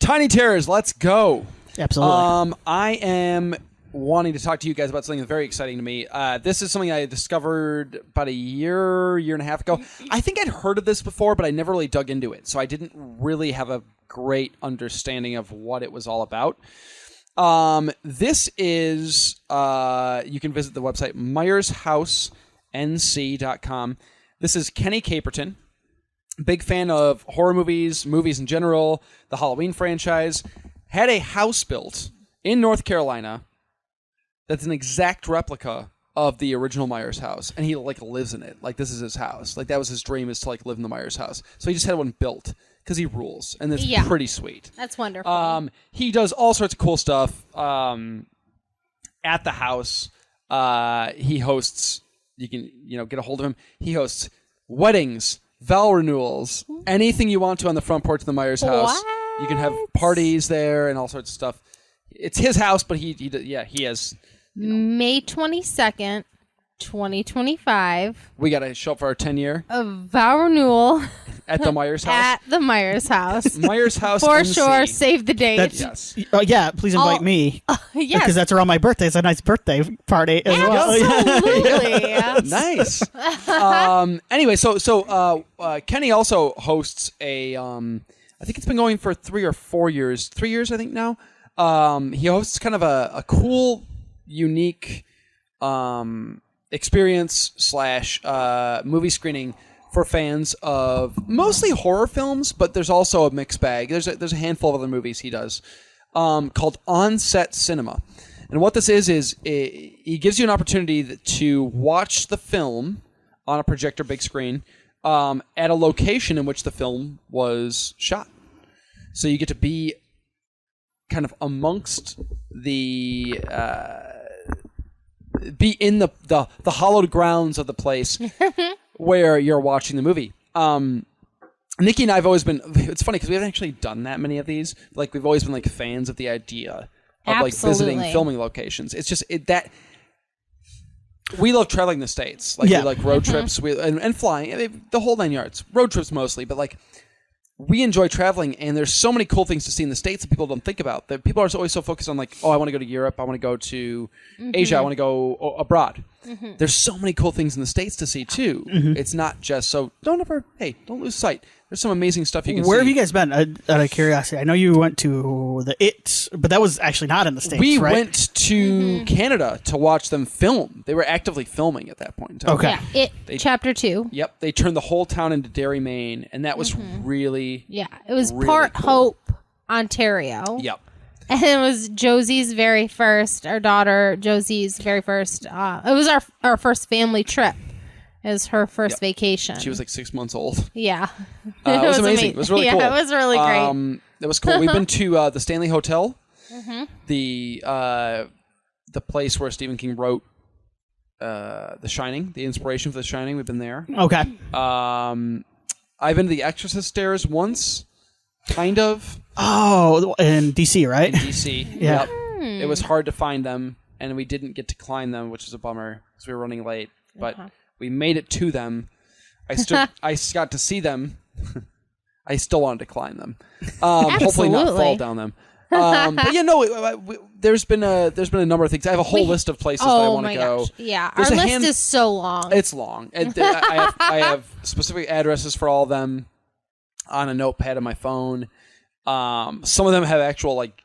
Tiny Terrors, let's go. Absolutely. I am wanting to talk to you guys about something that's very exciting to me. This is something I discovered about a year and a half ago. I think I'd heard of this before, but I never really dug into it, so I didn't really have a great understanding of what it was all about. This is, you can visit the website MyersHouseNC.com. This is Kenny Caperton. Big fan of horror movies in general, the Halloween franchise. Had a house built in North Carolina that's an exact replica of the original Myers house, and he lives in it. Like, this is his house. Like, that was his dream, is to live in the Myers house. So he just had one built because he rules, and it's pretty sweet. That's wonderful. He does all sorts of cool stuff at the house. He hosts. You can get a hold of him. He hosts weddings, vow renewals, anything you want to on the front porch of the Myers house. What? You can have parties there and all sorts of stuff. It's his house, but he has. May 22nd, 2025. We got to show up for our 10-year. A vow renewal. At the Myers house? At the Myers house. Myers house For NC. sure, save the date. Yes. Yeah, please invite me. Yes. Because that's around my birthday. It's a nice birthday party as well. Absolutely. Nice. Anyway, so Kenny also hosts a, I think it's been going for 3 or 4 years. 3 years, I think, now. He hosts kind of a cool, unique experience / movie screening for fans of mostly horror films, but there's also a mixed bag. There's a handful of other movies he does called On-Set Cinema. And what this is he gives you an opportunity to watch the film on a projector big screen at a location in which the film was shot. So you get to be kind of amongst the be in the hallowed grounds of the place where you're watching the movie. Nicki and I have always been, it's funny because we haven't actually done that many of these. Like, we've always been fans of the idea of visiting filming locations. It's just that we love traveling the States. We like road trips and flying, the whole 9 yards. Road trips mostly, but we enjoy traveling, and there's so many cool things to see in the States that people don't think about. That people are always so focused on, I want to go to Europe, I want to go to Asia, I want to go abroad. There's so many cool things in the States to see, too. It's not just, so don't lose sight. There's some amazing stuff you can see. Where have you guys been, out of curiosity? I know you went to the It, but that was actually not in the States, We right? went to Canada to watch them film. They were actively filming at that point in time. Okay. Yeah, Chapter 2. Yep, they turned the whole town into Derry, Maine, and that was really Yeah, it was really part cool. Hope, Ontario. Yep. And it was Josie's very first, our daughter Josie's very first, it was our first family trip. It was her first vacation. She was 6 months old. Yeah. It was amazing. It was really cool. Yeah, it was really great. It was cool. We've been to the Stanley Hotel, the place where Stephen King wrote The Shining, the inspiration for The Shining. We've been there. Okay. I've been to the Exorcist stairs once, kind of. Oh, in D.C., right? In D.C. Yeah. Yep. It was hard to find them, and we didn't get to climb them, which is a bummer because we were running late. But we made it to them. I got to see them. I still wanted to climb them. Hopefully not fall down them. But yeah, no. There's been a number of things. I have a whole list of places that I want to go. Gosh. Yeah, There's our list is so long. It's long. I have specific addresses for all of them on a notepad on my phone. Some of them have actual like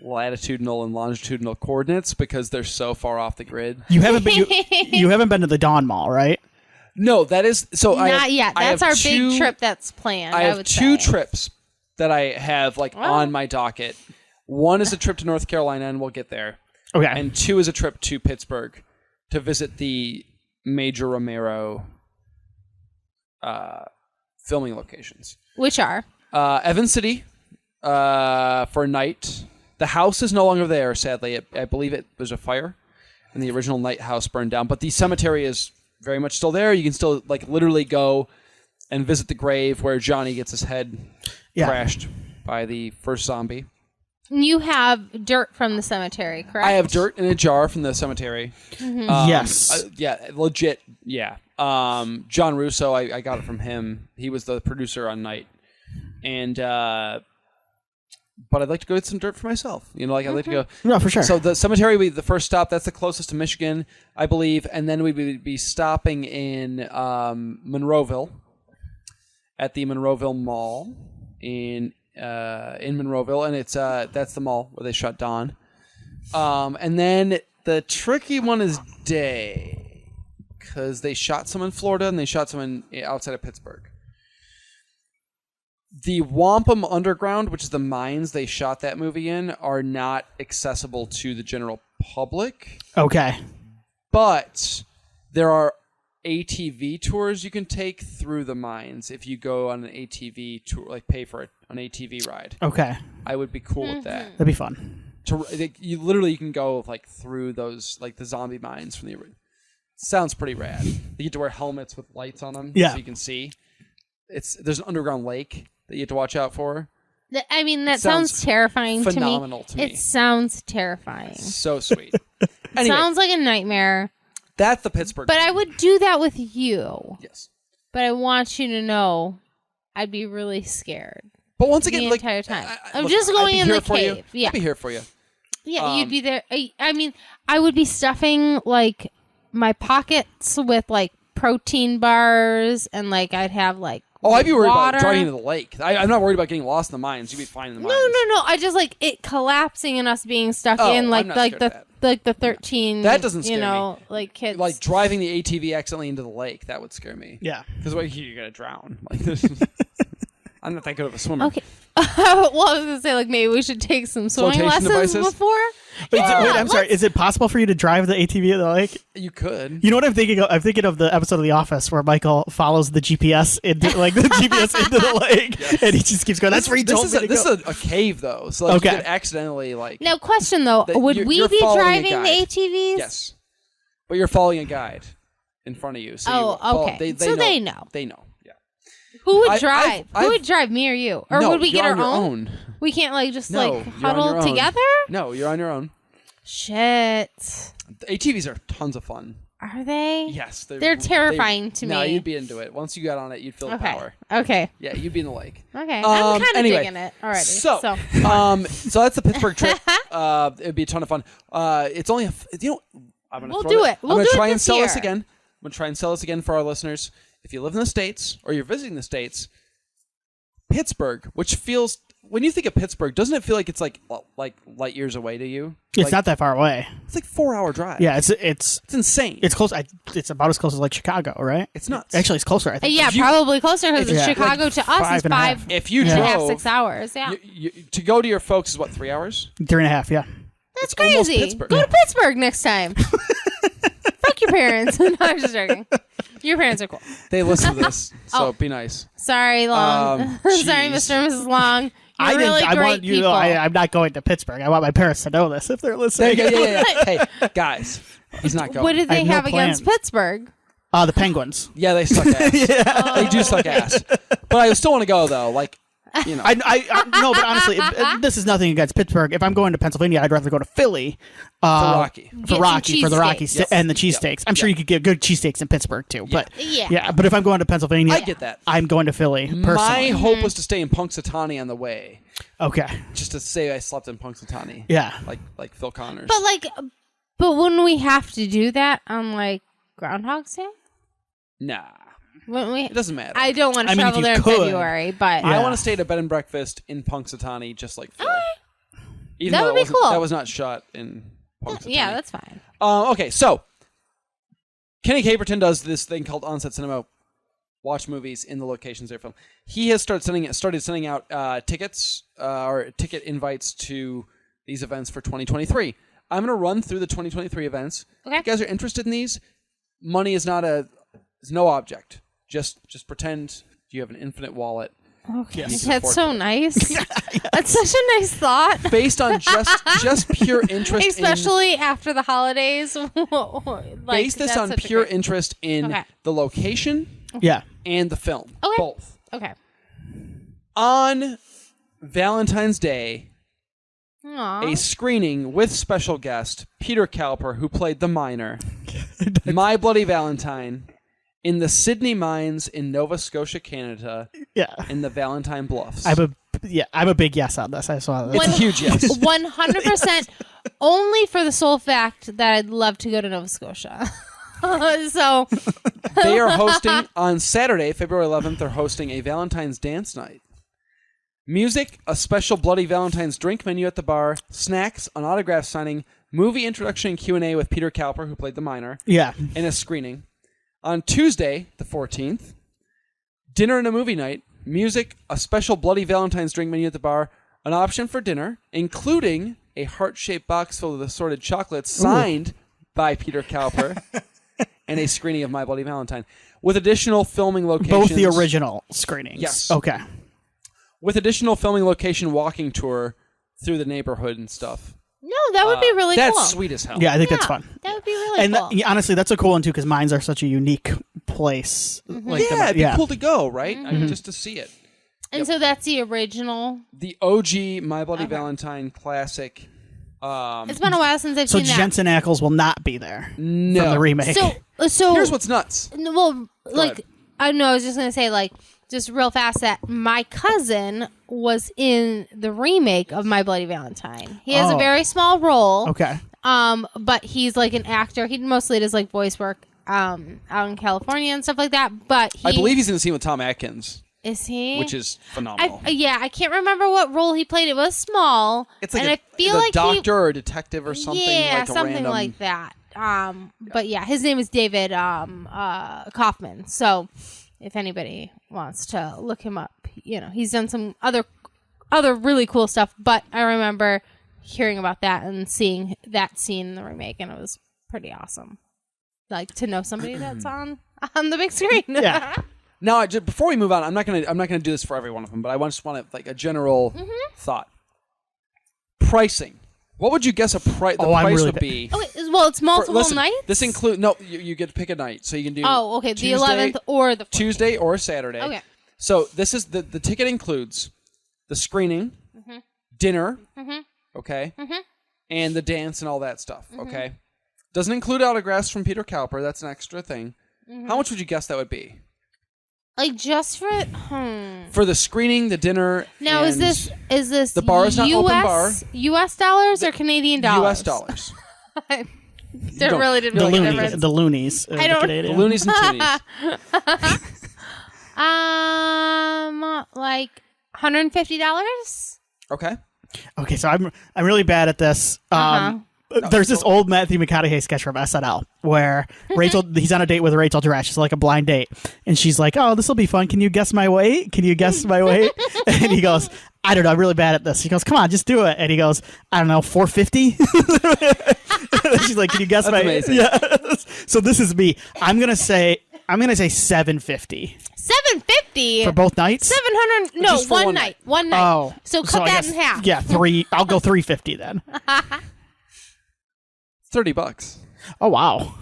latitudinal and longitudinal coordinates because they're so far off the grid. You haven't been. You haven't been to the Dawn Mall, right? No, that is so. Not yet. That's our big trip that's planned. I have two trips that I have on my docket. One is a trip to North Carolina, and we'll get there. Okay. And two is a trip to Pittsburgh to visit the Major Romero filming locations. Which are? Evans City for a night. The house is no longer there, sadly. I believe it was a fire, and the original night house burned down. But the cemetery is very much still there. You can still literally go and visit the grave where Johnny gets his head crashed by the first zombie. You have dirt from the cemetery, correct? I have dirt in a jar from the cemetery. Yes. Yeah, legit. Yeah. John Russo, I got it from him. He was the producer on Night. And but I'd like to go get some dirt for myself. I'd like to go. No, for sure. So the cemetery would be the first stop. That's the closest to Michigan, I believe, and then we would be stopping in Monroeville at the Monroeville Mall in Monroeville, and it's that's the mall where they shot Dawn. And then the tricky one is Day, because they shot some in Florida and they shot some outside of Pittsburgh. The Wampum Underground, which is the mines they shot that movie in, are not accessible to the general public. Okay. But there are ATV tours you can take through the mines if you go on an ATV tour, like pay for an ATV ride. Okay. I would be cool with that. That'd be fun. You can go like through those, like the zombie mines from the original. Sounds pretty rad. You get to wear helmets with lights on them, so you can see. There's an underground lake that you have to watch out for. I mean, that sounds terrifying to me. Phenomenal to me. It sounds terrifying. So sweet. Anyway, sounds like a nightmare. That's the Pittsburgh. But I would do that with you. Yes. But I want you to know I'd be really scared. But once again, the like, entire time. I'm just going in the cave. Yeah. I'd be here for you. Yeah, you'd be there. I mean, I would be stuffing like my pockets with like protein bars, and like I'd have like I'd be worried water. about driving into the lake. I'm not worried about getting lost in the mines. You'd be fine in the mines. No. I just like it collapsing and us being stuck in like the 13. That doesn't scare me. Like kids. Like driving the ATV accidentally into the lake, that would scare me. Yeah. Because you're gonna drown. Like this. I'm not that good of a swimmer. Okay. Well, I was gonna say like maybe we should take some swimming Flotation lessons devices? before. Wait, I'm sorry. Is it possible for you to drive the ATV at the lake? You could. You know what I'm thinking of? I'm thinking of the episode of The Office where Michael follows the GPS into the lake, and he just keeps going. That's where he told me to go. This is a cave, though, so you could accidentally like. Now, question though: would we be driving the ATVs? Yes, but you're following a guide in front of you. So okay. They know. They know. Yeah. Who would drive? Who would drive, me or you? Or would we get our own? We can't like just huddle together? No, you're on your own. Shit. The ATVs are tons of fun. Are they? Yes. They're terrifying to me. No, you'd be into it. Once you got on it, you'd feel the power. Okay. Yeah, you'd be in the lake. Okay. I'm kind of digging it already. So that's the Pittsburgh trip. It'd be a ton of fun. It's only I'm gonna we'll do it. I'm gonna try and sell this again. I'm gonna try and sell this again for our listeners. If you live in the States or you're visiting the States, Pittsburgh, which feels, when you think of Pittsburgh, doesn't it feel like it's like light years away to you? It's not that far away. It's like 4-hour drive. Yeah, it's insane. It's close. It's about as close as like Chicago, right? It's nuts. Actually, it's closer. I think. Yeah, probably closer because Chicago to us is 5 if you and drove, a half, 6 hours. Yeah. To go to your folks is what, 3 hours? 3.5. Yeah. That's crazy. Go to Pittsburgh next time. Fuck your parents. No, I'm just joking. Your parents are cool. They listen to this, so be nice. Sorry, Long. Sorry, Mr. and Mrs. Long. You're really great people. I'm not going to Pittsburgh. I want my parents to know this if they're listening. Yeah. Hey, guys, he's not going. What did they have against Pittsburgh? The Penguins. Yeah, they suck ass. They do suck ass. But I still want to go though. Like, you know. No, but honestly, this is nothing against Pittsburgh. If I'm going to Pennsylvania, I'd rather go to Philly. For Rocky. For the Rocky and the cheesesteaks. I'm sure you could get good cheesesteaks in Pittsburgh too. But but if I'm going to Pennsylvania, I get that. I'm going to Philly personally. My hope was to stay in Punxsutawney on the way. Okay. Just to say I slept in Punxsutawney. Yeah. Like Phil Connors. But wouldn't we have to do that on like Groundhog's Day? Nah. It doesn't matter. I don't want to travel there in February, but I want to stay at a bed and breakfast in Punxsutawney, just like Phil. That would be cool. That was not shot in Punxsutawney. Yeah, that's fine. Okay, so Kenny Caperton does this thing called On-Set Cinema. Watch movies in the locations they're filmed. He has started sending out tickets or ticket invites to these events for 2023. I'm going to run through the 2023 events. Okay. If you guys are interested in these, money is no object. Just pretend you have an infinite wallet. Okay, that's so nice. That's such a nice thought. Based on just pure interest, especially after the holidays. Base this on pure interest in the location, and the film, both. Okay. On Valentine's Day, Aww. a screening with special guest Peter Cowper, who played the miner, My Bloody Valentine. In the Sydney Mines in Nova Scotia, Canada, in the Valentine Bluffs. I'm a I'm a big yes on this. I saw this. It's a huge yes. 100% only for the sole fact that I'd love to go to Nova Scotia. So They are hosting on Saturday, February 11th. They're hosting a Valentine's dance night. Music, a special Bloody Valentine's drink menu at the bar, snacks, an autograph signing, movie introduction and Q&A with Peter Cowper, who played the minor, Yeah. and a screening. On Tuesday, the 14th, dinner and a movie night, music, a special Bloody Valentine's drink menu at the bar, an option for dinner, including a heart-shaped box filled with assorted chocolates signed by Peter Cowper, and a screening of My Bloody Valentine. With additional filming locations... Both the original screenings. Yes. Okay. With additional filming location walking tour through the neighborhood and stuff. no, that would be really That's cool. sweet as hell. Yeah, I think that's fun. That would be really And cool. honestly, that's a cool one too because mines are such a unique place. Like Yeah, it'd be cool to go, right? I mean, just to see it. And so that's the original. The OG My Bloody Valentine classic. It's been a while since I've So seen that. Jensen Ackles will not be there No. from the remake. So Here's what's nuts. well, like ahead. I know I was just gonna say like just real fast that my cousin was in the remake of My Bloody Valentine. He has a Oh. very small role. Okay. But he's like an actor. He mostly does like voice work out in California and stuff like that. But I believe he's in the scene with Tom Atkins, is he? which is phenomenal. I can't remember what role he played. It was small. It's like and I feel the like doctor or a detective or something. Yeah, like a something random, like that. But yeah, his name is David Kaufman. So if anybody wants to look him up, he's done some other really cool stuff. But I remember hearing about that and seeing that scene in the remake, and it was pretty awesome. Like to know somebody that's on the big screen. Yeah. Now, before we move on, I'm not gonna do this for every one of them, but I just want to like a general thought. Pricing. What would you guess the I'm price really would bad. be? Oh, well, it's multiple Listen, nights. This include you get to pick a night, so you can do. Oh, okay. The Tuesday, 11th or the 14th. Tuesday or Saturday. Okay. So this is the ticket includes the screening, dinner, okay, and the dance and all that stuff. Okay, doesn't include autographs from Peter Cowper. That's an extra thing. How much would you guess that would be Like just for for the screening, the dinner? Now and is this the bar is not US, open bar. US dollars or Canadian dollars? U.S. dollars? That don't- really didn't The make a loonies. difference. The loonies. I don't- The Canadian. loonies and titties. Like $150. Okay. Okay, so I'm really bad at this. There's this old Matthew McConaughey sketch from SNL where he's on a date with Rachel Dratch. It's like a blind date. And she's like, oh, this will be fun. Can you guess my weight? Can you guess my weight? And he goes, I don't know. I'm really bad at this. She goes, come on, just do it. And he goes, I don't know, 450? She's like, can you guess my amazing. Yeah. So this is me. I'm going to say 750 $750 for both nights. 700. No, Just for one night. One night. Oh. So cut I that guess- in half. Yeah, I'll go 350 then. $30. Oh, wow.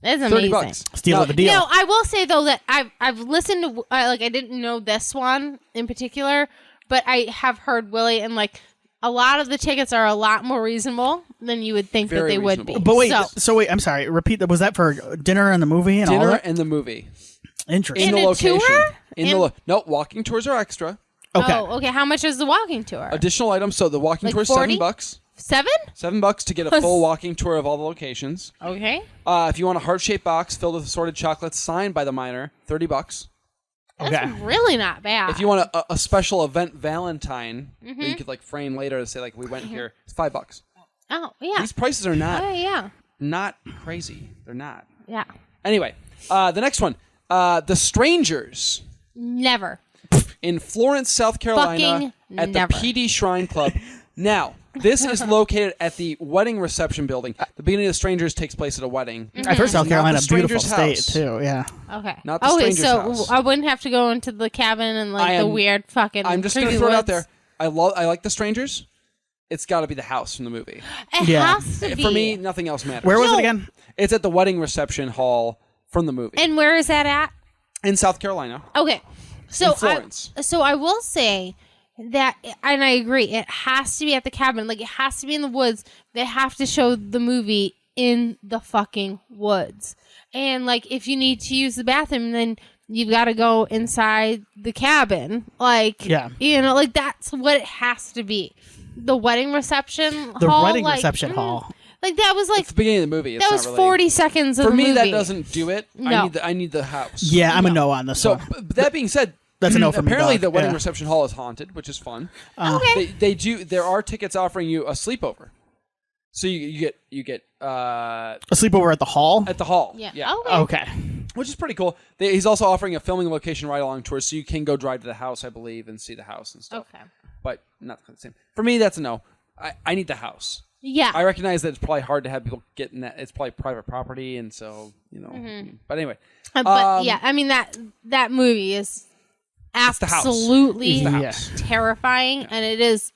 That's amazing. $30. Steal Now, of the deal. No, I will say though that I've listened to I didn't know this one in particular, but I have heard Willie and like a lot of the tickets are a lot more reasonable than you would think Very that they would be. reasonable. But wait, So- wait, I'm sorry. Repeat that. Was that for dinner and the movie and all Dinner that? and the movie. Interesting. In the a location. tour? No, walking tours are extra. Okay. Oh, okay. How much is the walking tour? Additional items. So the walking Like tour is 40? $7. $7? $7 to get a full walking tour of all the locations. Okay. If you want a heart-shaped box filled with assorted chocolates signed by the minor, $30. That's Okay. really not bad. If you want a special event Valentine that you could like frame later to say like we went here, it's $5. Oh, yeah. These prices are Oh, not crazy. They're not. yeah. Anyway, the next one, The Strangers Never. in Florence, South Carolina, Fucking at never. the PD Shrine Club. Now, this is located at the wedding reception building. The beginning of The Strangers takes place at a wedding. I've heard South Not Carolina, the beautiful stranger's state house. too. Yeah. Okay. Not the okay, stranger's so house. I wouldn't have to go into the cabin and like I the am- weird fucking. I'm just going to creepy throw it out woods. there. I like The Strangers. It's got to be the house from the movie. It Yeah. has to be. For me, nothing else matters. Where was No. it again? It's at the wedding reception hall from the movie And where is that at? in South Carolina. Okay. So In Florence. I will say that, and I agree, it has to be at the cabin. Like, it has to be in the woods. They have to show the movie in the fucking woods. And, like, if you need to use the bathroom, then you've got to go inside the cabin. Like, you know, like that's what it has to be. The wedding reception hall. The wedding reception hall. Like that was like It's the beginning of the movie. It's that was not really, 40 seconds of for the movie. me. That doesn't do it. No. I need the house. Yeah, I'm a no on this So one. but that being said, That's a no for me, apparently dog. the wedding Yeah. reception hall is haunted, which is fun. Okay. They do. There are tickets offering you a sleepover, so you get A sleepover at the hall? at the hall. Yeah. Okay. Which is pretty cool. He's also offering a filming location ride along tour, so you can go drive to the house, I believe, and see the house and stuff. Okay. But not the same. For me, that's a no. I need the house. Yeah. I recognize that it's probably hard to have people get in that. It's probably private property, and so you know. But anyway, but yeah, I mean that movie is the house. absolutely It's the house. terrifying, and it is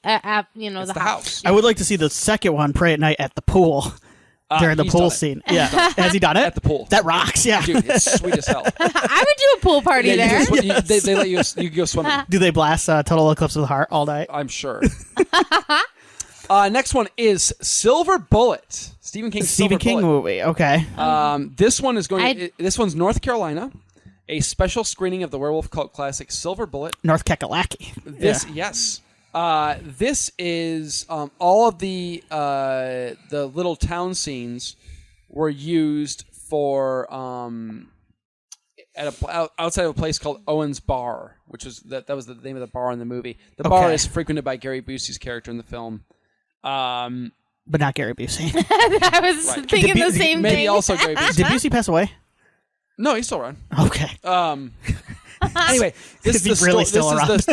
you know It's the house. I would like to see the second one, Pray at Night, at the pool during the he's pool done it. scene. Yeah. Has he done it? At the pool. That rocks, yeah. Dude, it's sweet as hell. I would do a pool party Yeah, there. they let you can go swimming. Do they blast Total Eclipse of the Heart all night? I'm sure. Next one is Silver Bullet. Stephen King's Stephen Silver King Bullet. movie. Okay. This one is this one's North Carolina. A special screening of the werewolf cult classic Silver Bullet. North Kakalaki. Yes. This is all of the little town scenes were used for outside of a place called Owen's Bar, which was that was the name of the bar in the movie. The bar is frequented by Gary Busey's character in the film. But not Gary Busey. I was thinking the same maybe thing. also Gary Busey. Did Busey pass away? No, he's still around. Okay. Anyway, this Is he really still around? This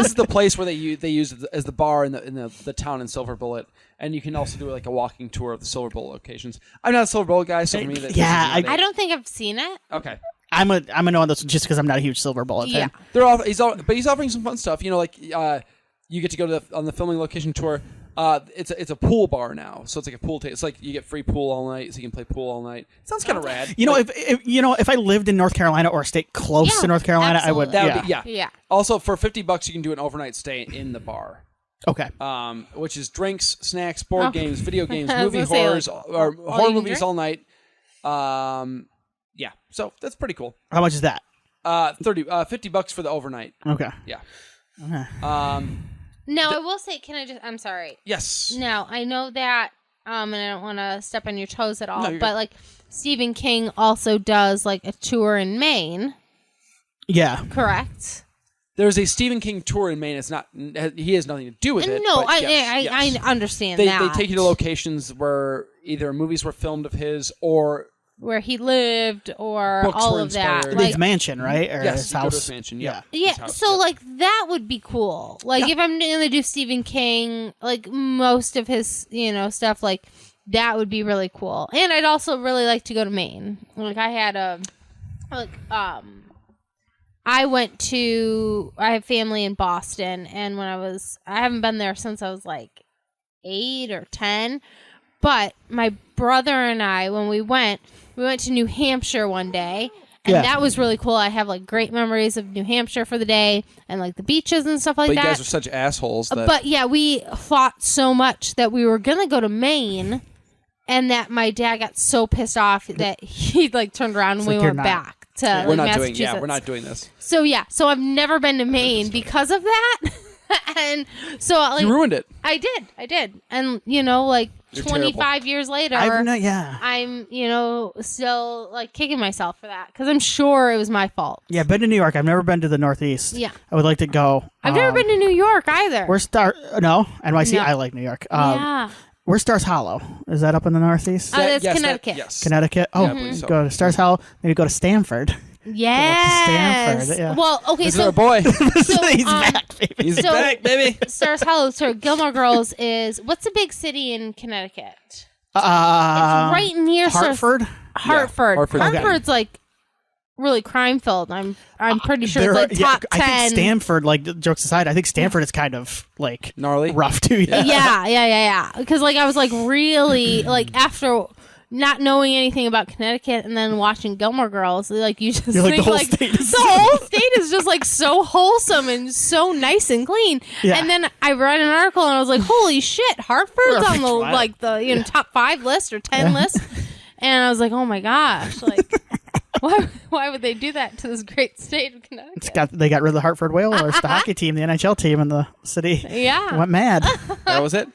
is the place where they use it as the bar in the town in Silver Bullet, and you can also do like a walking tour of the Silver Bullet locations. I'm not a Silver Bullet guy, so for me, I don't think I've seen it. Okay. I'm a no on this just because I'm not a huge Silver Bullet fan. But he's offering some fun stuff. You know, like you get to go on the filming location tour. It's a pool bar now, so it's like a pool. It's like you get free pool all night, so you can play pool all night. Sounds kind of rad. You know, if I lived in North Carolina or stayed close to North Carolina, I would. absolutely. That would be, yeah. Also, for $50, you can do an overnight stay in the bar. Okay. Which is drinks, snacks, board games, video games, I was movie gonna say, horrors, like, or all horror you can movies drink? all night. Yeah, so that's pretty cool. How much is that? $50 for the overnight. Okay. Yeah. Now, I will say, I'm sorry. Yes. Now, I know that, and I don't want to step on your toes at all, No, you're but good. like Stephen King also does like a tour in Maine, Yeah. correct? There's a Stephen King tour in Maine. It's not. He has nothing to do with it. No, but yes. I understand They that. take you to locations where either movies were filmed of his or where he lived or Books all were of that. inspired. Like, His mansion, right? Or yes, his you go to house. his mansion. Yeah. yeah, His house, so yeah. like that would be cool. Like if I'm gonna do Stephen King, like most of his, stuff, like that would be really cool. And I'd also really like to go to Maine. Like I had I have family in Boston, and when I haven't been there since I was like 8 or 10. But my brother and I, when we went to New Hampshire one day, and that was really cool. I have like great memories of New Hampshire for the day and like the beaches and stuff like But that. you guys are such assholes. That But yeah, we fought so much that we were gonna go to Maine, and that my dad got so pissed off that he like turned around and we like, you're went not- back to we're like, not doing. Massachusetts. Yeah, we're not doing this. So I've never been to Maine because of that, and so like You ruined it. I did, and like You're 25 terrible. years later, I'm still like kicking myself for that because I'm sure it was my fault. Yeah, been to New York. I've never been to the Northeast. Yeah. I would like to go. I've never been to New York either. Where's NYC? No. I like New York. Yeah. Where's Stars Hollow? Is that up in the Northeast? That's Yes, Connecticut. yes. Connecticut? Oh, Yeah, I believe so. go to Stars Hollow. Maybe go to Stanford. Yes. Stanford, yeah. Well, okay, This is so our boy. He's back, baby. He's So- back, baby. Stars Hollow, so Gilmore Girls is what's a big city in Connecticut? It's right near Hartford? Hartford. Hartford. Okay. Hartford's like really crime filled. I'm pretty sure it's like top 10. I think Stanford, like jokes aside, I think Stanford is kind of like Gnarly. rough too. Yeah. Yeah. Because like I was like really like after not knowing anything about Connecticut and then watching Gilmore Girls, like you just You're like, think the whole like state is- the whole state is just like so wholesome and so nice and clean. Yeah. And then I read an article and I was like, holy shit, Hartford's on the Wow. like the top 5 list or 10 list. And I was like, oh my gosh, like Why would they do that to this great state of Connecticut? They got rid of the Hartford Whalers, the hockey team, the NHL team, and the city went mad. That was it.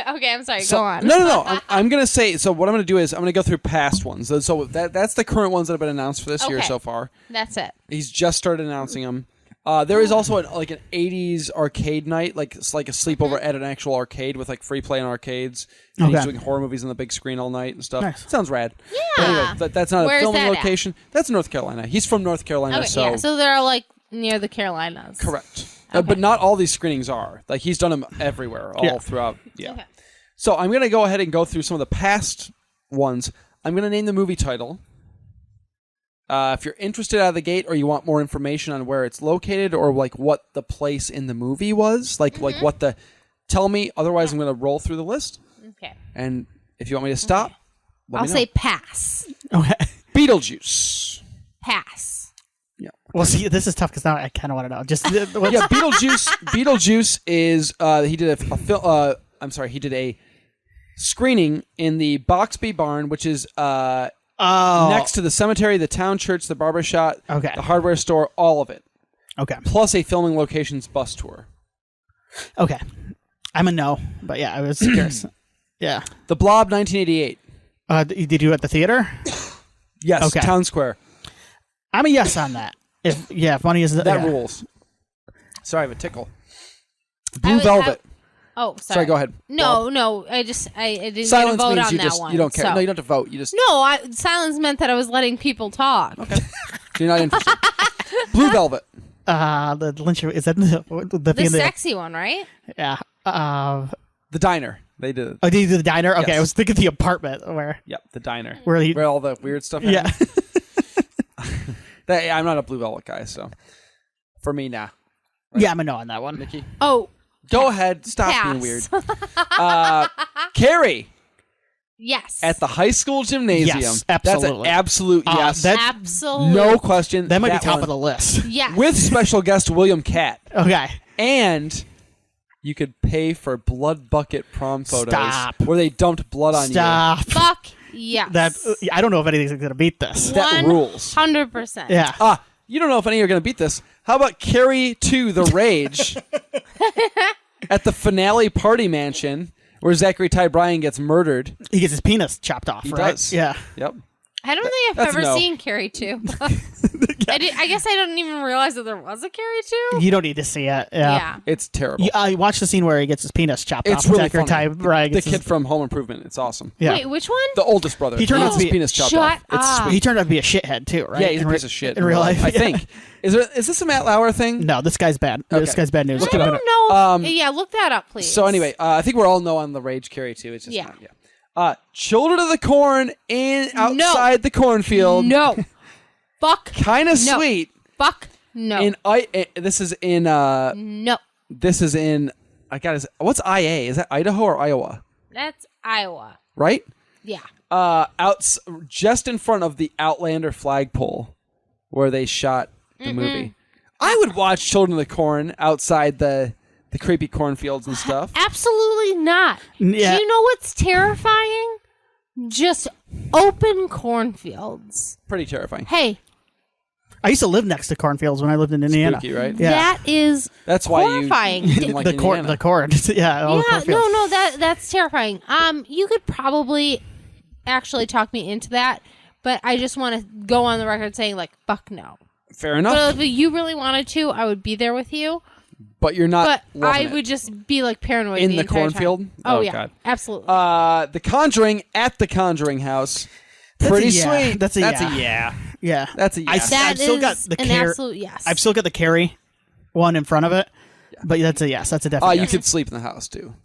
Okay, I'm sorry. Go on. No. I'm going to say, so what I'm going to do is I'm going to go through past ones. So that's the current ones that have been announced for this year so far. That's it. He's just started announcing them. There is also an 80s arcade night, it's like a sleepover at an actual arcade with like free play in arcades. And he's doing horror movies on the big screen all night and stuff. Nice. Sounds rad. Yeah. But anyway, that's not Where's a filming that location. That's North Carolina. He's from North Carolina, Okay, so so they're like near the Carolinas. correct. Okay. But not all these screenings are. Like he's done them everywhere, all throughout. Yeah. Okay. So I'm going to go ahead and go through some of the past ones. I'm going to name the movie title. If you're interested out of the gate or you want more information on where it's located or like what the place in the movie was, like what the... Tell me, otherwise I'm going to roll through the list. Okay. And if you want me to stop, let I'll me know. say pass. Okay. Beetlejuice. Pass. Yeah. Well, see, this is tough because now I kind of want to know. Just Yeah, Beetlejuice. Beetlejuice is... he did he did a screening in the Boxby Barn, which is... next to the cemetery, the town church, the barber shop, the hardware store, all of it. Okay. Plus a filming locations bus tour. Okay. I'm a no, but yeah, I was curious. Yeah. The Blob, 1988. Did you at the theater? Yes, Okay. Town Square. I'm a yes on that. If money is That rules. Sorry, I have a tickle. Blue would- Velvet. Oh, sorry. Sorry, go ahead. No. I didn't Silence get a vote means on you that just one. you don't care. so- No, you don't have to vote. You just No, silence meant that I was letting people talk. okay. So you're not interested. Blue Velvet. The Lynch is that the The sexy one, right? yeah. The Diner. They did it. Oh, did you do the diner? Okay, Yes. I was thinking the apartment where Yep, the Diner. where all the weird stuff yeah. happens. I'm not a Blue Velvet guy, so for me, nah. Yeah, I'm a no on that one. Nikki, Oh, go ahead. Stop pass. being weird. Carrie. Yes. At the high school gymnasium. Yes, That's an absolutely. absolute yes. Absolutely. No question. That might be top one. of the list. Yes. With special guest William Catt. Okay. And you could pay for blood bucket prom photos Stop. where they dumped blood on Stop. Fuck yes. That I don't know if anything's going to beat this. you. That rules. 100%. Yeah. You don't know if any are going to beat this. How about Carrie 2 The Rage at the finale party mansion where Zachary Ty Bryan gets murdered? He gets his penis chopped off, He right? does. Yeah. Yep. I don't think I've That's ever no. seen Carrie 2. I guess I didn't even realize that there was a Carrie 2. You don't need to see it. Yeah. It's terrible. You watch the scene where he gets his penis chopped It's off. really Zachary Ty funny. Bryan The gets kid his- from Home Improvement. It's awesome. Yeah. Wait, which one? The oldest brother. He turned out gets to his be- penis chopped Shut off. It's up. sweet. He turned out to be a shithead too, right? Yeah, he's a In piece of shit in real life. I Yeah. think. Is this a Matt Lauer thing? No, this guy's bad. This Okay. guy's bad news. I don't know. Yeah, look that up, please. So anyway, I think we're all no on the Rage Carrie too. It's just Yeah. not, Children of the Corn outside the cornfield. No. Fuck. Kind of No. sweet. Fuck. No. This is in No. what's IA? Is that Idaho or Iowa? That's Iowa. Right? Yeah. Just in front of the Outlander flagpole where they shot the movie. I would watch Children of the Corn outside the creepy cornfields and stuff. Absolutely not. Yeah. Do you know what's terrifying? Just open cornfields. Pretty terrifying. Hey, I used to live next to cornfields when I lived in Indiana. Spooky, right? Yeah. that is That's why horrifying. you didn't like the corn. Indiana. The corn. Yeah. All the Yeah, cornfields. no, that's terrifying. You could probably actually talk me into that, but I just want to go on the record saying like, fuck no. Fair enough. But if you really wanted to, I would be there with you. But you're not. But I loving would just be like paranoid In the the entire cornfield? time. Oh, Oh, yeah, God. absolutely. The Conjuring at the Conjuring house. Pretty a yeah. sweet. That's a yeah. yeah. Yeah. That's a yes. That I've still got is the an absolute yes. I've still got the Carrie one in front of it, but that's a yes. That's a definite. You yes. could sleep in the house too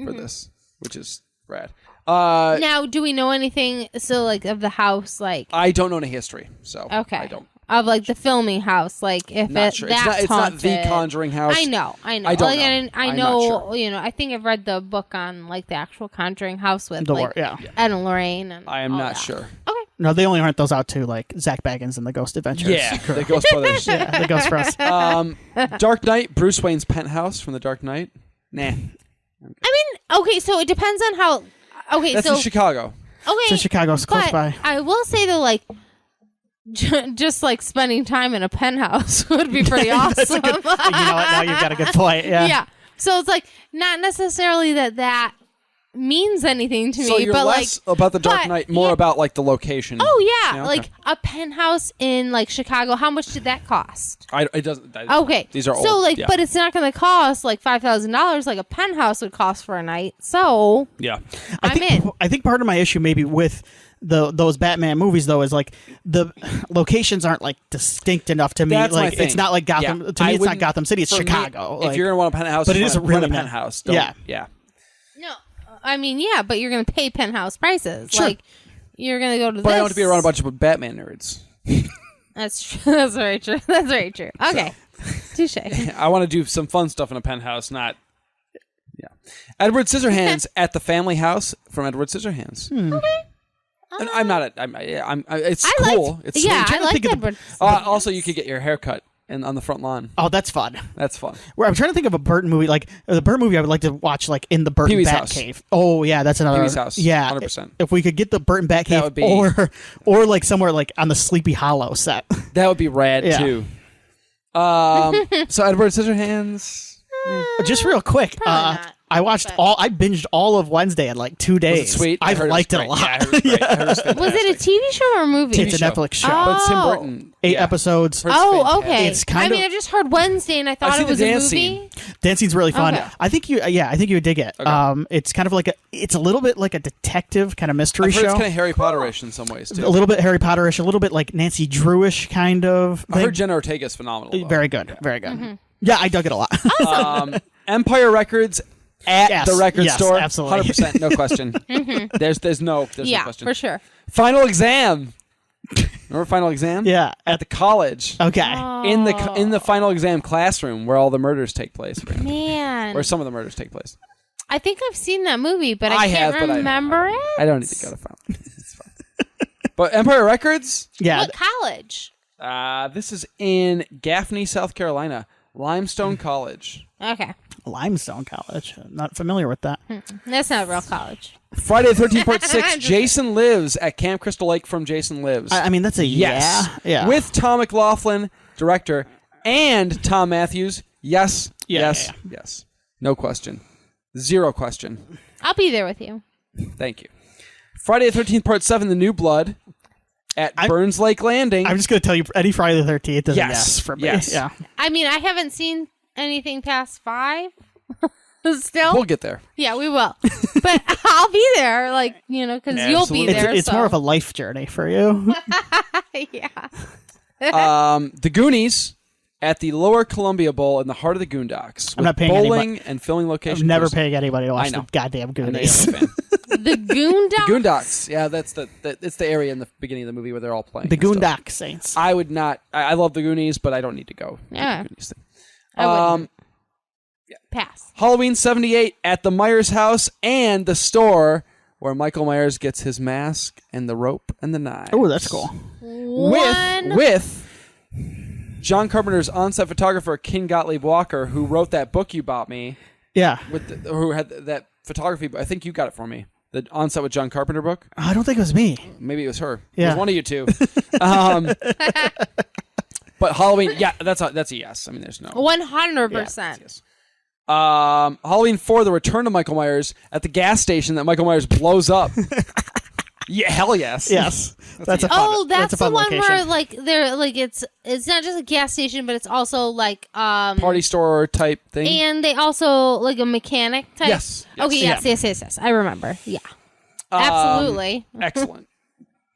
for this, which is rad. Now, do we know anything? So, like, of the house, like, I don't know any history, so okay, I don't. of like the filming house, like if Not sure. It's that's not the haunted. Conjuring house. I know. I don't like, know. I I'm know. not sure. You know, I think I've read the book on like the actual Conjuring house with The like lore, yeah. Ed and Lorraine. And I am all not that. sure. Okay. No, they only rent those out to like Zach Baggins and the Ghost Adventures. Yeah, the Ghost Brothers. Yeah, the Ghost Bros. Dark Knight, Bruce Wayne's penthouse from The Dark Knight. Nah, I mean, okay, so it depends on how. Okay, that's so in Chicago. okay, So Chicago's close but by. I will say though, like just like spending time in a penthouse would be pretty That's a awesome. good, you know what? Now you've got a good point. Yeah. Yeah. So it's like not necessarily that means anything to So me, you're but less like about the Dark but, Knight, more yeah. about like the location. Oh yeah, Yeah, okay. like a penthouse in like Chicago. How much did that cost? It doesn't. Okay, these are so old. like, yeah. but it's not going to cost like $5,000 like a penthouse would cost for a night. So yeah. I'm in. I think part of my issue maybe with those Batman movies though is like the locations aren't like distinct enough to me. That's my like thing. it's not like Gotham. Yeah. To me, I it's not wouldn't- Gotham City. It's for me, Chicago. if you're gonna want a penthouse, but it just is wanna rent really a not. penthouse. Don't- Yeah. yeah. No, I mean yeah, but you're going to pay penthouse prices. Sure. Like you're going to go to. But this. I don't want to be around a bunch of Batman nerds. That's true. That's very true. That's very true. Okay, touche. I want to do some fun stuff in a penthouse, not. Yeah. Edward Scissorhands at the Family House from Edward Scissorhands. Okay. And I'm not. It's I cool. liked, It's yeah, sweet. I like think of Edward. Also, you could get your hair cut on the front lawn. Oh, that's fun. That's fun. Where I'm trying to think of a Burton movie, like the Burton movie I would like to watch, like in the Burton Pee-wee's House. Batcave. Oh yeah, that's another. Pee-wee's House, Yeah, 100%. If we could get the Burton Batcave, would be- or like somewhere like on the Sleepy Hollow set. That would be rad Yeah. too. So Edward Scissorhands. Just real quick, Probably not, I watched I binged all of Wednesday in like 2 Was days. it sweet? I heard liked it was a great. lot. Yeah, I heard it was great. I heard it was Was it a fantastic. TV show or a movie? It's a show. Netflix show. Oh. But Tim Burton. 8 yeah. episodes. Heard- Oh, fantastic. okay. It's kind I mean, of- I just heard Wednesday and I thought seen it was the a dance movie. scene. Dancing's really fun. Okay. I think you would dig it. Okay. It's kind of like it's a little bit like a detective kind of mystery I've heard show. it's kind of Harry Potterish in some ways too. A little bit Harry Potterish, a little bit like Nancy Drewish kind of. I heard Jenna Ortega's phenomenal. Though. Very good, very good. Mm-hmm. Yeah, I dug it a lot. Empire Records at Yes, the record yes, store. absolutely. 100%, no question. There's no Yeah, question. for sure. Final exam. Remember Final Exam? Yeah. At the college. Okay. In the final exam classroom where all the murders take place. Man. Or some of the murders take place. I think I've seen that movie, but I I can't have, but I- remember it. I don't need to go to final. It's fine. But Empire Records, Yeah. What college? this is in Gaffney, South Carolina. Limestone College. Okay. Limestone College. Not familiar with that. That's not a real college. Friday the 13th Part 6. Just- Jason Lives at Camp Crystal Lake from Jason Lives. I mean, that's a Yes. yeah. With Tom McLaughlin, director, and Tom Matthews. Yes. Yeah, yes. yeah, Yes. No question. Zero question. I'll be there with you. Thank you. Friday the 13th Part 7. The New Blood at Burns Lake Landing. I'm just going to tell you, any Friday the 13th is a Yes. yes for me. Yes. Yeah. I mean, I haven't seen anything past 5. Still? We'll get there. Yeah, we will. But I'll be there, like, because you'll be Absolutely. there. It's so. more of a life journey for you. yeah. The Goonies at the Lower Columbia Bowl in the heart of the Goondocks. I'm not with paying bowling and filming location. I'm never cruising. paying anybody to I watch know. the goddamn I know you're Goonies. not a fan. The Goondocks? Goondocks. Yeah, that's it's the area in the beginning of the movie where they're all playing. The and stuff. Goondock Saints. I would not. I love the Goonies, but I don't need to go. to Yeah. the Goonies thing. I wouldn't. Pass. Halloween 78 at the Myers house and the store where Michael Myers gets his mask and the rope and the knives. Oh, that's cool. With John Carpenter's on-set photographer King Gottlieb Walker, who wrote that book you bought me. Yeah. Who had that photography? I think you got it for me. The On-Set with John Carpenter book. I don't think it was me. Maybe it was her. It Yeah. was one of you two. But Halloween, yeah, that's a yes. I mean, there's no 100%. yes. Halloween 4, the return of Michael Myers at the gas station that Michael Myers blows up. Yeah, hell yes. Yes. That's a fun, Oh, that's a fun the one location. where like they're like it's not just a gas station, but it's also like Party store type thing. and they also like a mechanic type. Yes, yes. Okay. Yes. I remember. Yeah. Absolutely. Excellent.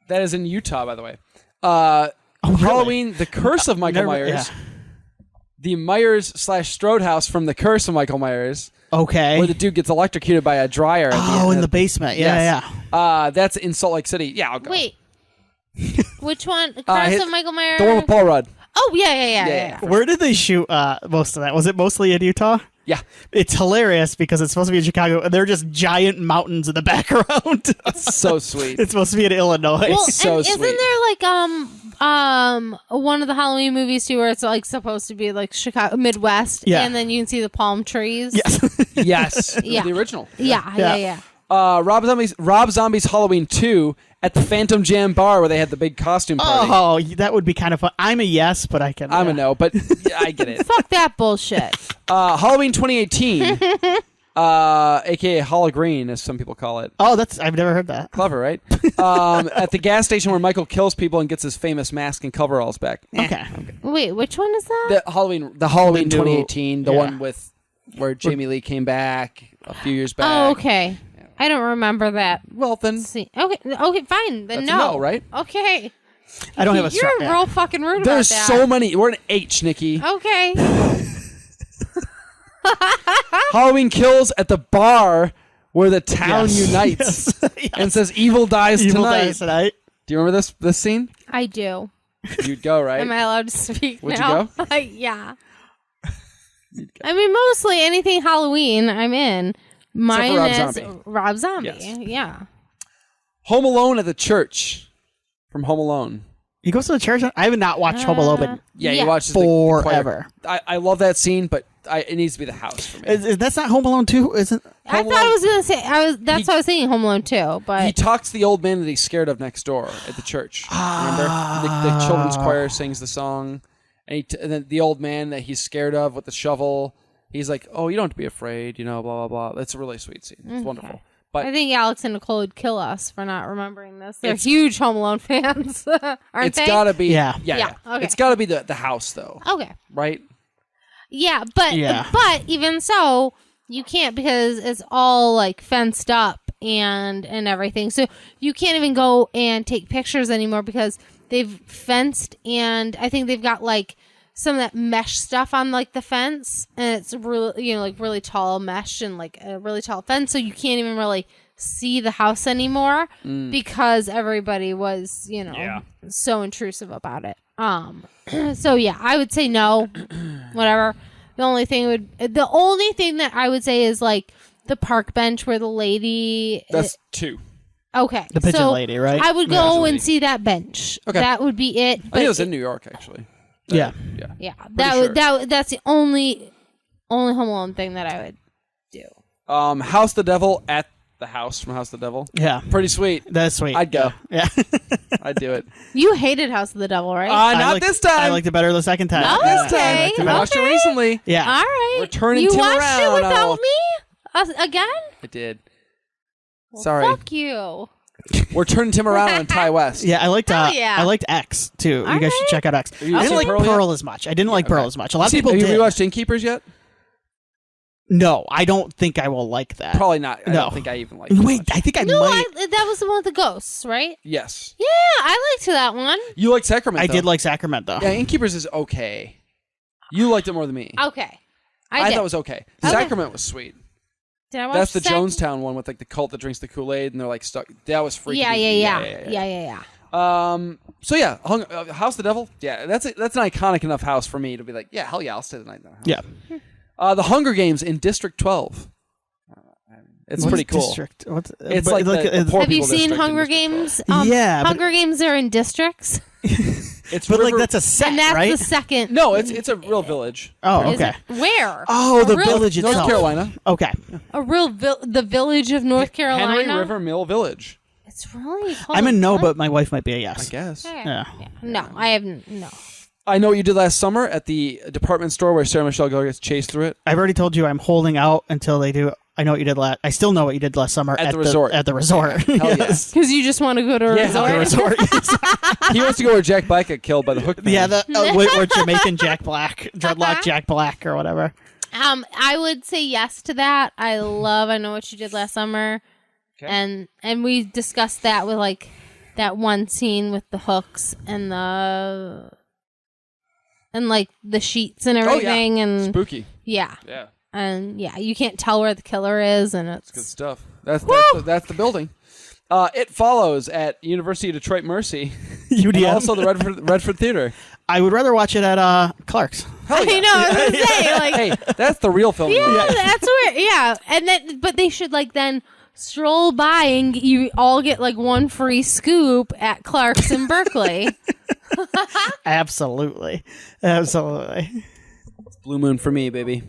That is in Utah, by the way. Halloween, the curse of Michael Never- Myers. yeah. The Myers/Strode house from the curse of Michael Myers, Okay. where the dude gets electrocuted by a dryer. At Oh, end. in the basement. Yeah, Yes. yeah. That's in Salt Lake City. Yeah, I'll go. Wait. Which one? Curse his- of Michael Myers. The one with Paul Rudd. Oh yeah. Where did they shoot most of that? Was it mostly in Utah? Yeah. It's hilarious because it's supposed to be in Chicago, and they're just giant mountains in the background. So sweet. It's supposed to be in Illinois. Well, so and sweet. isn't there like one of the Halloween movies too where it's like supposed to be like Chicago Midwest, Yeah. and then you can see the palm trees. yes. Yes. Yeah. The original. Yeah. Yeah. Rob Zombie's Halloween 2 at the Phantom Jam bar where they had the big costume party. Oh, that would be kind of fun. I'm a yes, but I can. I'm a no, but yeah, I get it. Fuck that bullshit. Halloween 2018, aka Halloween, as some people call it. Oh, I've never heard that. Clever, right? At the gas station where Michael kills people and gets his famous mask and coveralls back. Okay. Wait, which one is that? The Halloween The new- 2018, the yeah. one with where Jamie Lee came back a few years back. Oh, okay. I don't remember that. Well, then See, okay, fine. Then that's a no. no, right? Okay. I don't have a You're strong. real fucking rude There's about that. so many. We're an H, Nikki. Okay. Halloween Kills at the bar where the town Yes. unites Yes. and says "Evil dies Evil tonight." Dies Tonight. Do you remember this scene? I do. You'd go, right? Am I allowed to speak Would now? you go? Yeah. I mean, mostly anything Halloween I'm in. Mine Rob is Zombie. Rob Zombie. Yes. Yeah. Home Alone at the church from Home Alone. He goes to the church. I have not watched Home Alone Yeah, Yeah. you watch forever. I love that scene, but it needs to be the house for me. That's not Home Alone 2, isn't? I Home thought I Alone- was gonna say that's what I was thinking Home Alone 2, but He talks to the old man that he's scared of next door at the church. Remember? The children's choir sings the song, and then the old man that he's scared of with the shovel, he's like, "Oh, you don't have to be afraid," blah, blah, blah. That's a really sweet scene. It's wonderful. But I think Alex and Nicole would kill us for not remembering this. They're huge Home Alone fans, aren't it's they? got to be... Yeah. Yeah. Okay. It's got to be the house, though. Okay. Right? Yeah, but even so, you can't because it's all like fenced up and everything. So you can't even go and take pictures anymore because they've fenced, and I think they've got like some of that mesh stuff on like the fence, and it's really like really tall mesh and like a really tall fence, so you can't even really see the house anymore because everybody was so intrusive about it. So yeah, I would say no. Whatever. The only thing that I would say is like the park bench where the lady. That's 2. Okay, The pigeon lady, right? I would Pigeon go lady. and see that bench. Okay. That would be it. I think it was in New York, actually. Yeah. Yeah. Yeah, Pretty that's the only Home Alone thing that I would do. House the Devil at the house from House the Devil. Yeah. Pretty sweet. That's sweet. I'd go. Yeah. I'd do it. You hated House of the Devil, right? Not this time. I liked it better the second time. Oh, Yeah. okay. I watched it recently. Yeah. All right. We're turning you Tim watched around. it without I'll- me again? I did. Well, Sorry. Fuck you. We're turning Tim around on Ty West. Yeah, I liked Hell yeah. I liked X too. You guys should check out X. Have you I didn't seen like Pearl Pearl yet? as much. I didn't like Pearl as much. A lot of people Have you did. rewatched Innkeepers yet? No, I don't think I will like that. Probably not. I No. don't think I even like it. Wait, much. I think I No, might. that was the one with the ghosts, right? Yes. Yeah, I liked that one. You like Sacramento. I did like Sacramento. Yeah, Innkeepers is okay. You liked it more than me. Okay. I did. thought it was okay. Okay. Sacramento was sweet. Did I watch That's the Sac- Jonestown one with like the cult that drinks the Kool-Aid and they're like stuck. That was freaky. Yeah. So yeah, House of the Devil. Yeah, that's an iconic enough house for me to be like, yeah, hell yeah, I'll stay the night there. Yeah. The Hunger Games in District 12. It's What's pretty cool. District? What's, It's but like the poor Have you people seen district in Hunger District 12. Games? Yeah, but- Hunger Games are in districts, It's but like River- that's a set, and that's right? the second. no, it's a real village. Oh, Is okay. it- Where? Oh, A the real- village itself. North Carolina. Okay. A real the village of North Carolina. Henry River Mill Village. It's really. Called I'm a no, what? but my wife might be a I yes. guess. Okay. Yeah. No, I haven't. No. I know what you did last summer at the department store where Sarah Michelle Gellar gets chased through it. I've already told you I'm holding out until they do. I know what you did last. I still know what you did last summer At the resort. At the resort. Hell Yes. Because you just want to go to a Yeah, resort. The resort. Yes. He wants to go where Jack Black got killed by the hook. Yeah, man. or Jamaican Jack Black, dreadlock Jack Black, or whatever. I would say yes to that. I know what you did last summer, Okay. and we discussed that with like that one scene with the hooks and like the sheets and everything, and spooky. yeah, Yeah, and yeah, you can't tell where the killer is, and it's good stuff. That's the building. It follows at University of Detroit Mercy, and UDM. also the Redford Theater. I would rather watch it at Clark's. Hell yeah. I know. I was gonna say like. Hey, that's the real film. Yeah, that's where. Yeah, and then but they should like then stroll by and you all get like one free scoop at Clark's in Berkeley. Absolutely. Blue Moon for me, baby.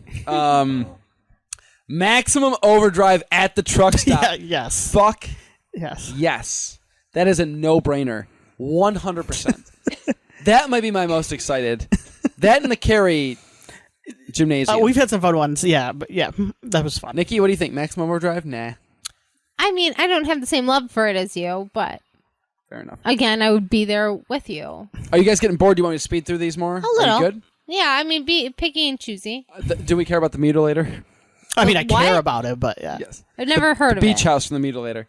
Maximum Overdrive at the truck stop. Yeah, yes. Fuck Yes. yes. That is a no-brainer. 100%. That might be my most excited. That and the Cary Gymnasium. We've had some fun ones. Yeah, but yeah, that was fun. Nikki, what do you think? Maximum Overdrive? Nah. I mean, I don't have the same love for it as you, but Fair enough. again, I would be there with you. Are you guys getting bored? Do you want me to speed through these more? A little. Are you good? Yeah, I mean, be picky and choosy. Do we care about the mutilator? I mean, I What? care about it, but yeah. Yes. I've never heard of Beach it. House from the Mutilator.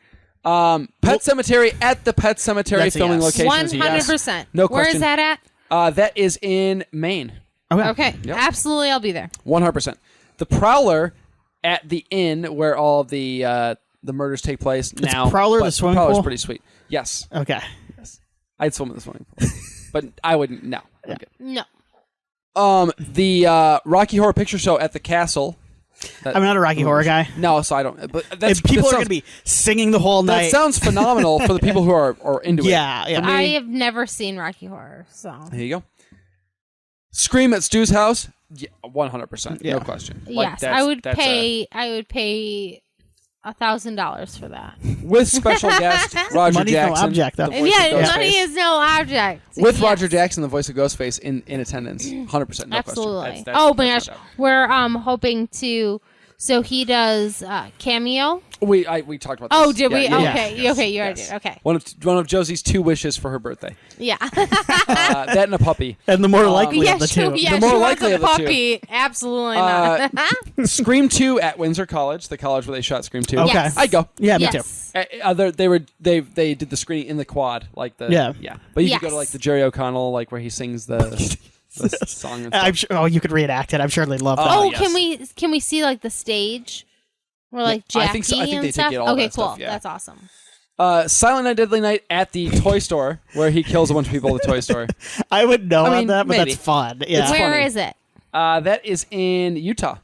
Pet Cemetery at the Pet Cemetery That's a filming yes. location is a yes. 100%. No Where question. is that at? That is in Maine. Okay, Yep. absolutely, I'll be there. 100%. The Prowler at the inn where all the murders take place. Now, Prowler but the swimming Prowler's pool? pretty sweet. Yes. Okay. I'd swim in the swimming pool. But I wouldn't. No. Okay. No. The Rocky Horror Picture Show at the Castle. I'm not a Rocky Horror guy. No, so I don't. But that's If people that are going to be singing the whole That night. sounds phenomenal for the people who are into it. Yeah, yeah. I have never seen Rocky Horror, so. There you go. Scream at Stu's house. Yeah, 100%. Yeah. No question. Yes, I would pay. I would pay $1,000 for that. with special guest Roger Money's no Jackson. object, though. the voice Yeah, of money Ghostface. is no object. With Yes. Roger Jackson, the voice of Ghostface, in attendance. 100%. No Absolutely. question. That's Oh my that's gosh, no doubt. we're hoping to. So he does cameo. We talked about this. Oh, did we? Yeah, yeah, Okay, yes, okay, you already yes. did. Okay, One of Josie's 2 wishes for her birthday. yeah. That and a puppy. And the more likely yeah, of the two. yeah, The more she likely wants of a the two. puppy. Absolutely not. Scream 2 at Windsor College, the college where they shot Scream 2. Okay. Yes. I'd go. Yeah, me too. yes. They did the screening in the quad, like the Yeah. But you could go Yes. to like the Jerry O'Connell, like where he sings the song and stuff. I'm sure, you could reenact it. I'm sure they'd love that. Oh, yes. can we see like the stage? Where like Jackie I think so. I think and they stuff? take it all Okay, that cool. stuff, yeah. That's awesome. Silent Night, Deadly Night at the toy store, where he kills a bunch of people at the toy store. I would know I mean, on that, but maybe. that's fun. Yeah. Where funny. is it? That is in Utah.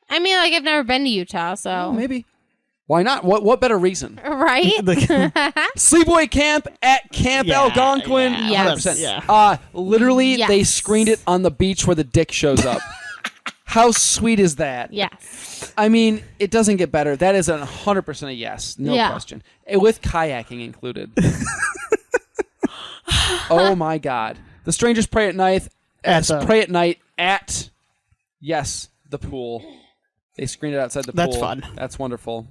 I mean, like I've never been to Utah, so Oh, maybe. Why not? What better reason? right? Sleepaway Camp at Camp Yeah, Algonquin. yeah. 100%. Yeah. Literally, Yes. they screened it on the beach where the dick shows up. How sweet is that? Yes. I mean, it doesn't get better. That is 100% a yes. No Yeah. question. With kayaking included. Oh, my God. The Strangers Pray at Night. Pray at Night at, yes, the pool. They screened it outside the pool. That's fun. That's wonderful.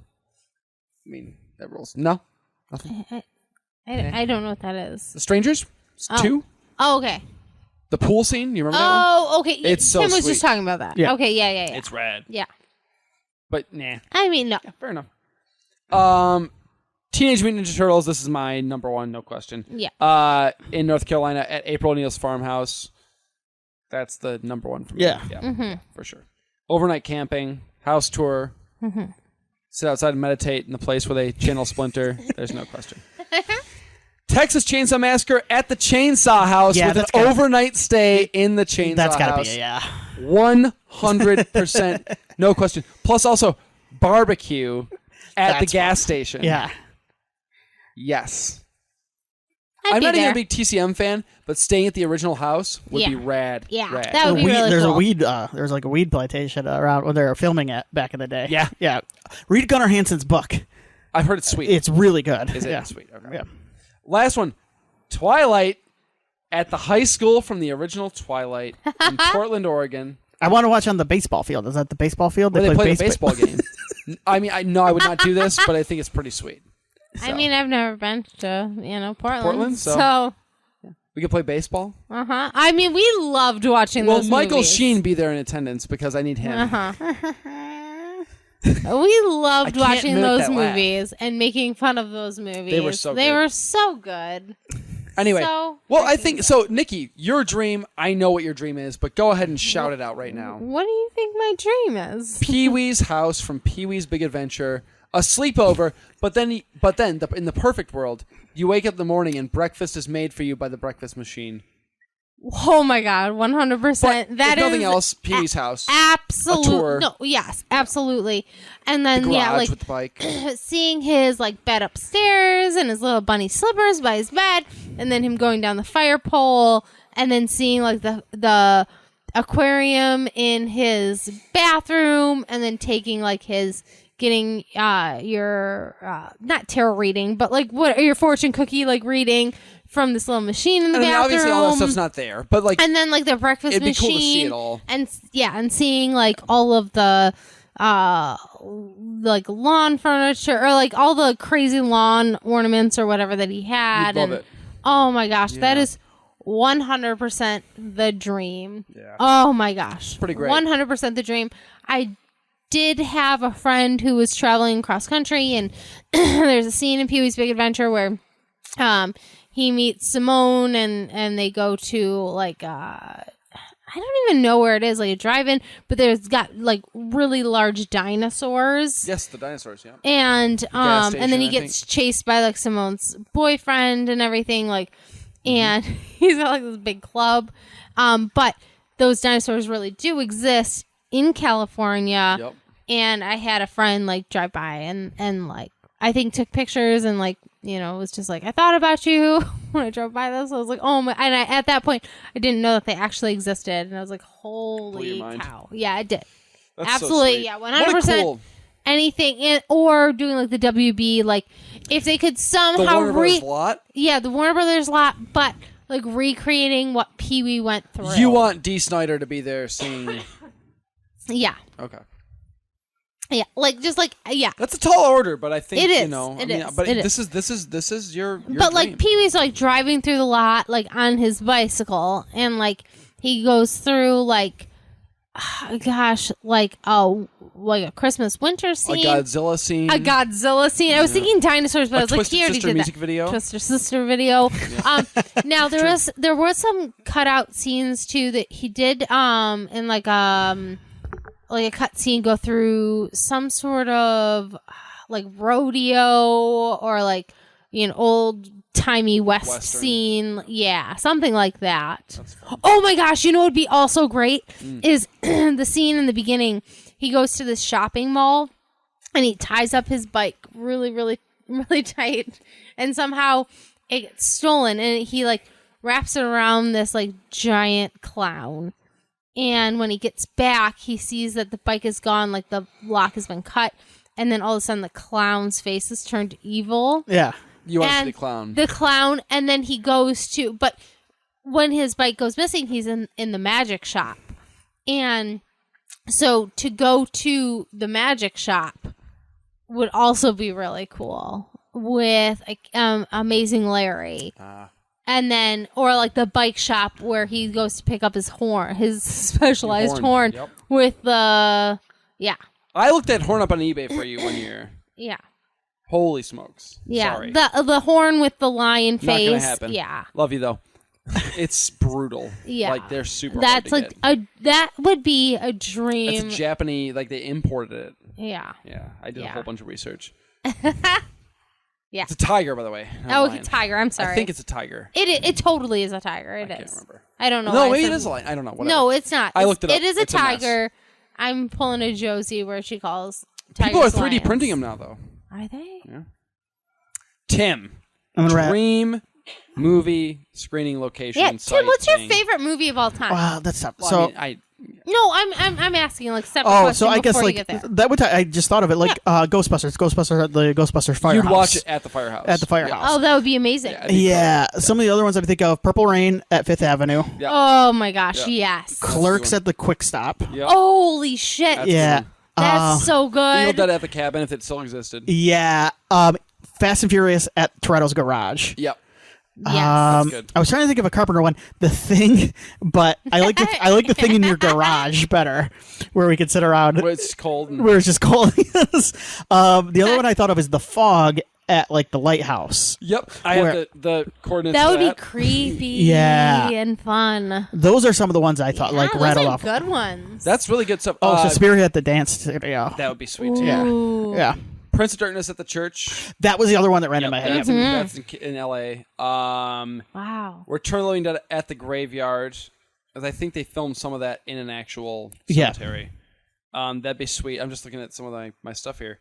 I mean, that rules. No? Nothing? I don't know what that is. The Strangers? It's Oh. 2? Oh, okay. The pool scene? You remember that one? Oh, okay. It's so Tim was sweet. just talking about that. Yeah. Okay, yeah. It's rad. Yeah. But, nah. I mean, no. Fair enough. Teenage Mutant Ninja Turtles. This is my number one, no question. Yeah. In North Carolina at April O'Neil's farmhouse. That's the number one for me. Yeah. Mm-hmm. For sure. Overnight camping, house tour, sit outside and meditate in the place where they channel Splinter. There's no question. Texas Chainsaw Massacre at the Chainsaw House Yeah, with an that's gotta- overnight stay in the Chainsaw That's got to House. be it, yeah. 100%. No question. Plus also barbecue at the That's gas station. Yeah. Yes. I'd I'm be not even there. a big TCM fan, but staying at the original house would Yeah. be rad. Yeah, Rad. that would be really There's cool. a weed. There was like a weed plantation around when they were filming it back in the day. Yeah. Yeah. Read Gunnar Hansen's book. I've heard it's sweet. It's really good. Is it Yeah. sweet? Okay. Yeah. Last one. Twilight at the high school from the original Twilight in Portland, Oregon. I want to watch on the baseball field. Is that the baseball field? Where they play the baseball. baseball game. I mean, I know I would not do this, but I think it's pretty sweet. I mean, I've never been to, Portland. Portland, So, We could play baseball. I mean, we loved watching Well, those Michael movies. Sheen be there in attendance because I need him. We loved I can't watching mimic those that laugh. movies and making fun of those movies. They were so They good. were so good. Anyway, So well, I freaking think so. Nikki, your dream. I know what your dream is, but go ahead and shout it out right now. What do you think my dream is? Pee Wee's house from Pee Wee's Big Adventure, a sleepover, but then in the perfect world, you wake up in the morning and breakfast is made for you by the breakfast machine. Oh my god, 100%. But That if is nothing else, Pee Wee's house, absolutely. a tour. No, yes, absolutely. And the then garage with the bike. seeing his like bed upstairs and his little bunny slippers by his bed, and then him going down the fire pole, and then seeing like the aquarium in his bathroom, and then taking like his getting your not tarot reading, but like what your fortune cookie like reading from this little machine in the bathroom. Obviously, all that stuff's not there, but like, and then like their breakfast it'd be machine, cool to see it all. and seeing like all of the like lawn furniture or like all the crazy lawn ornaments or whatever that he had. You'd love it. Oh my gosh, that Yeah. is 100% the dream. Yeah. Oh my gosh. Pretty great. 100% the dream. I did have a friend who was traveling cross country, and there's a scene in Pee-wee's Big Adventure where he meets Simone and they go to like I don't even know where it is, like a drive-in, but there's got like really large dinosaurs. Yes, the dinosaurs. Yeah. And Gas and then he station, I gets chased by like Simone's boyfriend and everything, like, and he's got like this big club. But those dinosaurs really do exist in California. Yep. And I had a friend like drive by and like I think took pictures and like, you know, was just like, I thought about you when I drove by this. I was like, oh my, and at that point I didn't know that they actually existed, and I was like, holy cow. Yeah, it did. That's Absolutely. So Yeah, What a 100%. cool. Anything or doing like the WB, like if they could The somehow Warner Brothers lot. the Warner Brothers lot, but like recreating what Pee-wee went through. You want D. Snyder to be there singing. Yeah. Okay. Yeah, like just like That's a tall order, but I think It is. you know. It is. But It this is your but dream. like Pee-wee's like driving through the lot like on his bicycle, and like he goes through like gosh, like a Christmas winter scene. a Godzilla scene. A Godzilla scene. I was thinking dinosaurs, but I was like, Twisted he already Sister did music that. video. Twisted Sister video. Now there was some cutout scenes too that he did in like a cut scene go through some sort of like rodeo or like old timey Western scene. Yeah, something like that. Oh my gosh, you know what would be also great is the scene in the beginning. He goes to this shopping mall and he ties up his bike really, really, really tight, and somehow it gets stolen, and he like wraps it around this like giant clown. And when he gets back, he sees that the bike is gone, like the lock has been cut, and then all of a sudden the clown's face is turned evil. Yeah. You want to see And the clown. The clown, and then he goes to, but when his bike goes missing, he's in the magic shop. And so to go to the magic shop would also be really cool with Amazing Larry. And then, or like the bike shop where he goes to pick up his horn, his specialized horn Yep. with the, yeah. I looked that horn up on eBay for you one year. Yeah. Holy smokes. Yeah. Sorry. The horn with the lion Not face. gonna happen. Yeah. Love you though. It's brutal. Yeah. Like they're super That's hard to like get. that would be a dream. It's a Japanese, like they imported it. Yeah. Yeah, I did a Yeah. whole bunch of research. Yeah. It's a tiger, by the way. not a Oh, lion. it's a tiger. I'm sorry. I think it's a tiger. It totally is a tiger. It is. I can't remember. I don't know. No, why I maybe it said- is a lion. I don't know. Whatever. No, it's not. I looked it up. It is a It's a mess. tiger. I'm pulling a Josie where she calls People are tigers 3D lions. printing them now, though. Are they? Tim, I'm gonna wrap. dream movie screening location. Yeah, Tim. site What's your thing. favorite movie of all time? Wow, that's tough. Well, So, I mean, No, I'm asking like separate oh, questions so I guess before like you get there. that would I just thought of it like Ghostbusters at the Ghostbusters firehouse. you'd watch it at the firehouse. At the firehouse. Oh, that would be amazing. Yeah, it'd be Yeah, some of the other ones I would think of: Purple Rain at Fifth Avenue, Yeah. Oh my gosh, Yeah. yes. Clerks at the Quick Stop. cool. Yep. Holy shit. That's Yeah, the That's so Evil good. Dead at the Cabin, if it still existed. yeah. Fast and Furious at Toretto's Garage. Yep. Yes. good. I was trying to think of a Carpenter one, The Thing, but I like the thing in your garage better, where we could sit around. Where it's cold. And, Where it's just cold. The other one I thought of is The Fog at like the lighthouse. yep. I Where- have the coordinates. That for would be that. creepy Yeah. and fun. Those are some of the ones I thought like those rattled are off. good ones. That's really good stuff. Oh, Suspiria at the dance studio. that would be sweet too. Yeah, Ooh. yeah. Prince of Darkness at the church. That was the other one that ran in my Yep, head. that's in L.A. Wow. We're turning at the graveyard, as I think they filmed some of that in an actual Yeah. cemetery. That'd be sweet. I'm just looking at some of my stuff here.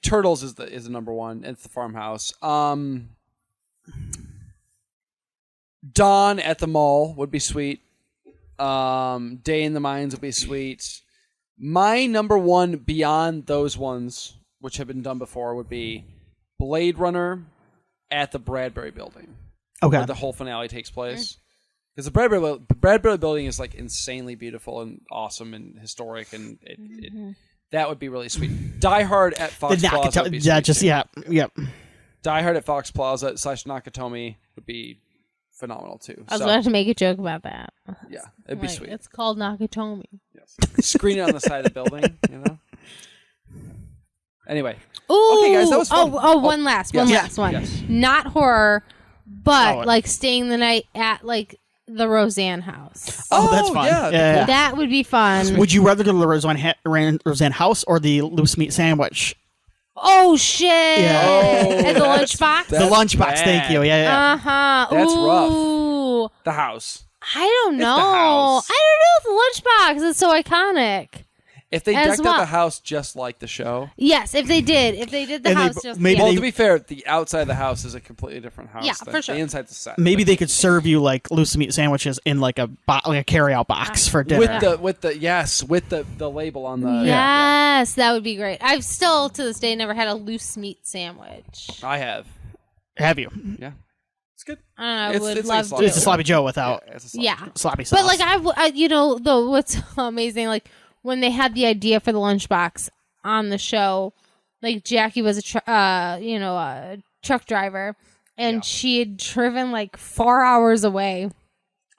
Turtles is the number one. It's the farmhouse. Dawn at the mall would be sweet. Day in the Mines would be sweet. My number one beyond those ones, which have been done before, would be Blade Runner at the Bradbury Building. Okay. Where the whole finale takes place. Because the Bradbury Building is like insanely beautiful and awesome and historic, and that would be really sweet. Die Hard at Fox Plaza would be sweet too. Yep. Die Hard at Fox Plaza / Nakatomi would be phenomenal too. I was about to make a joke about that. Yeah, it'd be Like, sweet. It's called Nakatomi. Yes. Screen it on the side of the building, you know? Anyway. Ooh, Okay, guys, that was fun. one last one. Yes. Not horror, but like staying the night at like the Roseanne house. Oh, that's fun. Yeah. That would be fun. Would you rather go to the Roseanne house or the loose meat sandwich? Oh shit! Yeah. At the lunchbox. The lunchbox. bad. Thank you. Yeah. That's rough. The house. I don't know. house. I don't know if the lunchbox is so iconic. If they As decked well. out the house just like the show. Yes, if they did the And house just maybe yeah. Well, to be fair, the outside of the house is a completely different house. Yeah, than for sure. The inside's a set. Maybe they could serve you like loose meat sandwiches in like a carry-out box for dinner. with the label on the. Yes, that would be great. I've still to this day never had a loose meat sandwich. I have. Have you? Yeah. It's good. I It's would like love sloppy to. It's a sloppy Joe without It's a sloppy Yeah. Joe. sloppy sauce. But like though what's amazing, like when they had the idea for the lunchbox on the show, like Jackie was a truck driver, and she had driven like 4 hours away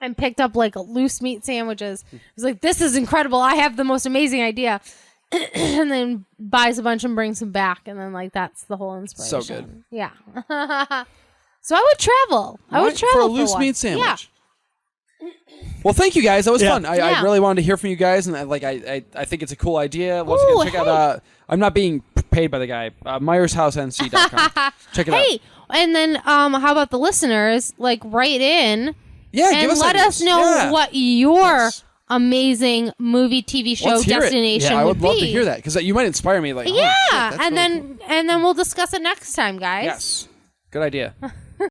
and picked up like loose meat sandwiches. It was like, this is incredible. I have the most amazing idea. And then buys a bunch and brings them back, and then like that's the whole inspiration. So good. Yeah. So I would travel. I would travel for a for loose one. meat sandwich. Yeah. Well, thank you guys. That was Yeah. fun. I Yeah. really wanted to hear from you guys, and I think it's a cool idea. Once again, check out. I'm not being paid by the guy. MyersHouseNC.com. Check it out. Hey, and then how about the listeners? Like, write in Yeah, and give us let ideas. us know Yeah. what your Yes. amazing movie, TV show Let's hear it. destination Yeah, I would be. love to hear that because you might inspire me. Like, Yeah, oh, shit, that's and really cool. then we'll discuss it next time, guys. Yes, good idea.